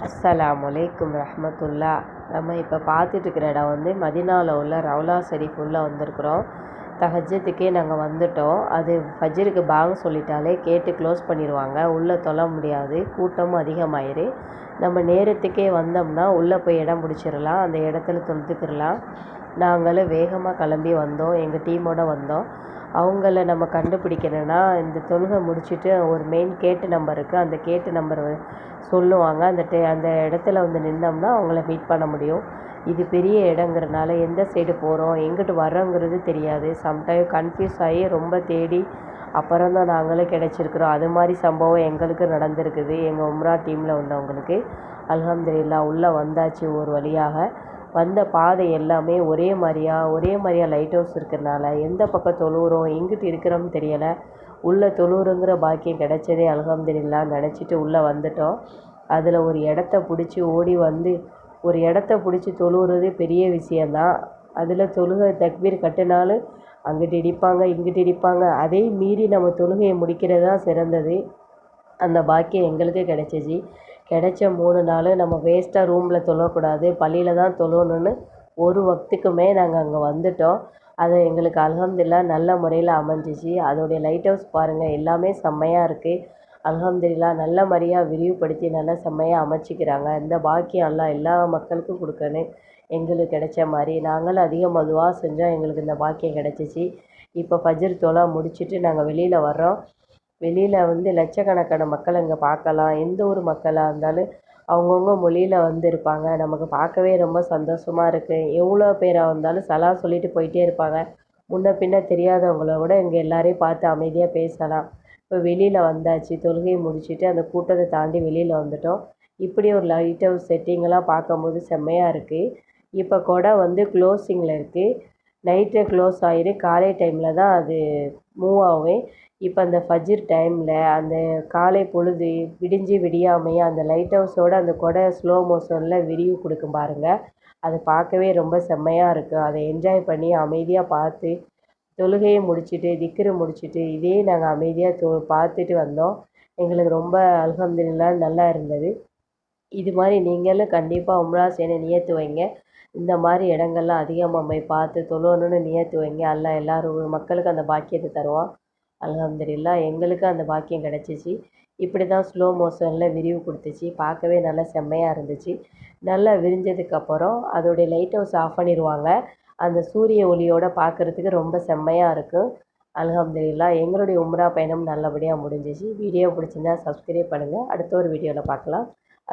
அஸ்ஸலாமுஅலைக்கும் ரஹ்மத்துல்லா. நம்ம இப்போ பார்த்துட்டு இருக்கிற இடம் வந்து மதினாவில் உள்ள ரவுலா ஷெரீஃப் உள்ள வந்திருக்கிறோம். தஹஜ்ஜுதுக்கே நாங்கள் வந்துட்டோம். அது ஃபஜ்ருக்கு பாங்க் சொல்லிட்டாலே கேட்டு க்ளோஸ் பண்ணிடுவாங்க, உள்ளே தொழ முடியாது, கூட்டமும் அதிகமாயிரு. நம்ம நேரத்துக்கே வந்தோம்னா உள்ளே போய் இடம் பிடிச்சிடலாம், அந்த இடத்துல தொழுதுக்கிடலாம். நாங்களும் வேகமாக கிளம்பி வந்தோம், எங்கள் டீமோடு வந்தோம். அவங்கள நம்ம கண்டுபிடிக்கணுன்னா இந்த தொழுகை முடிச்சுட்டு ஒரு மெயின் கேட்டு நம்பர் இருக்குது, அந்த கேட்டு நம்பர் சொல்லுவாங்க. அந்த இடத்துல வந்து நின்னோம்னா அவங்கள மீட் பண்ண முடியும். இது பெரிய இடங்கிறனால எந்த சைடு போகிறோம் எங்கிட்டு வர்றோங்கிறது தெரியாது. சம்டைம் கன்ஃபியூஸ் ஆகி ரொம்ப தேடி அப்புறம் தான் நாங்களும் கிடச்சிருக்குறோம். அது மாதிரி சம்பவம் எங்களுக்கு நடந்திருக்குது, எங்கள் உம்ரா டீமில் உள்ளவங்களுக்கு. அல்ஹம்துலில்லாஹ் உள்ளே வந்தாச்சு. ஒரு வழியாக வந்த பாதை எல்லாமே ஒரே மாதிரியாக லைட் ஹவுஸ் இருக்கிறனால எந்த பக்கம் தொழுகிறோம் எங்கிட்டு இருக்கிறோம்னு தெரியலை. உள்ளே தொழுகிறோங்கிற பாக்கியம் கிடைச்சதே அல்ஹம்துலில்லாஹ் நினச்சிட்டு உள்ளே வந்துட்டோம். அதில் ஒரு இடத்த பிடிச்சி ஓடி வந்து ஒரு இடத்த பிடிச்சி தொழுகிறது பெரிய விஷயந்தான். அதில் தொழுகை தக்பீர் கட்டினாலும் அங்கிட்டு இடிப்பாங்க இங்கிட்டு இடிப்பாங்க. அதே மீறி நம்ம தொழுகையை முடிக்கிறது தான் சிறந்தது. அந்த பாக்கியம் எங்களுக்கு கிடைச்சிச்சு. கிடைச்ச 3 நாள் நம்ம வேஸ்ட்டாக ரூமில் தொழக்கூடாது, பள்ளியில் தான் தொழணுன்னு ஒரு வக்துக்குமே நாங்கள் அங்கே வந்துட்டோம். அது எங்களுக்கு அல்ஹம்துலில்லாஹ் நல்ல முறையில் அமைஞ்சிச்சு. அதோடைய லைட் ஹவுஸ் பாருங்கள், எல்லாமே செம்மையாக இருக்குது. அல்ஹம்துலில்லாஹ் நல்ல முறையாக விரிவுபடுத்தி நல்லா செம்மையாக அமைச்சிக்கிறாங்க. இந்த பாக்கியம் அல்லாஹ் எல்லா மக்களுக்கும் கொடுக்கணும். எங்களுக்கு கிடைச்ச மாதிரி நாங்களும் அதிகமாக துவா செஞ்சோம், எங்களுக்கு இந்த பாக்கியம் கிடச்சிச்சு. இப்போ ஃபஜ்ர் தொழா முடிச்சுட்டு நாங்கள் வெளியில் வர்றோம். வெளியில் வந்து லட்சக்கணக்கான மக்கள் இங்கே பார்க்கலாம். எந்த ஒரு மக்களாக இருந்தாலும் அவங்கவுங்க மொழியில் வந்திருப்பாங்க. நமக்கு பார்க்கவே ரொம்ப சந்தோஷமாக இருக்குது. எவ்வளோ பேராக வந்தாலும் சலாம் சொல்லிட்டு போயிட்டே இருப்பாங்க. முன்ன பின்ன தெரியாதவங்கள கூட இங்கே எல்லாரையும் பார்த்து அமைதியாக பேசலாம். இப்போ வெளியில் வந்தாச்சு, தொழுகையை முடிச்சுட்டு அந்த கூட்டத்தை தாண்டி வெளியில் வந்துட்டோம். இப்படி ஒரு லைட் ஹவுஸ் செட்டிங்கெல்லாம் பார்க்கும்போது செம்மையாக இருக்குது. இப்போ கொடை வந்து க்ளோஸிங்கில் இருக்குது. நைட்டே க்ளோஸ் ஆகிடும், காலை டைமில் தான் அது மூவ் ஆகும். இப்போ அந்த ஃபஜ்ர் டைமில் அந்த காலை பொழுது விடிஞ்சு விடியாமையே அந்த லைட் ஹவுஸோடு அந்த கொடை ஸ்லோ மோஷனில் விரிவு கொடுக்கும் பாருங்கள். அது பார்க்கவே ரொம்ப செம்மையாக இருக்குது. அதை என்ஜாய் பண்ணி அமைதியாக பார்த்து தொழுகையை முடிச்சுட்டு திக்ரு முடிச்சுட்டு இதே நாங்கள் அமைதியாக பார்த்துட்டு வந்தோம். எங்களுக்கு ரொம்ப அல்ஹம்துலில்லாஹ் நல்லா இருந்தது. இது மாதிரி நீங்களும் கண்டிப்பாக உம்ரா செய்ய நியத்து வைங்க. இந்த மாதிரி இடங்கள்லாம் அதிகமாக போய் பார்த்து தொழணுன்னு நியத்து வைங்க. அல்லாஹ் எல்லாரும் மக்களுக்கு அந்த பாக்கியத்தை தருவான். அல்ஹம்துலில்லாஹ் எங்களுக்கு அந்த பாக்கியம் கிடச்சிச்சு. இப்படி தான் ஸ்லோ மோஷனில் விரிவு கொடுத்துச்சு. பார்க்கவே நல்லா செம்மையாக இருந்துச்சு. நல்லா விரிஞ்சதுக்கப்புறம் அதோடைய லைட் ஹவுஸ் ஆஃப் பண்ணிடுவாங்க. அந்த சூரிய ஒளியோடு பார்க்குறதுக்கு ரொம்ப செம்மையாக இருக்கும். அல்ஹம்துலில்லாஹ் எங்களுடைய உம்ரா பயணம் நல்லபடியாக முடிஞ்சிச்சு. வீடியோ பிடிச்சிருந்தா சப்ஸ்கிரைப் பண்ணுங்கள். அடுத்த ஒரு வீடியோவில் பார்க்கலாம்.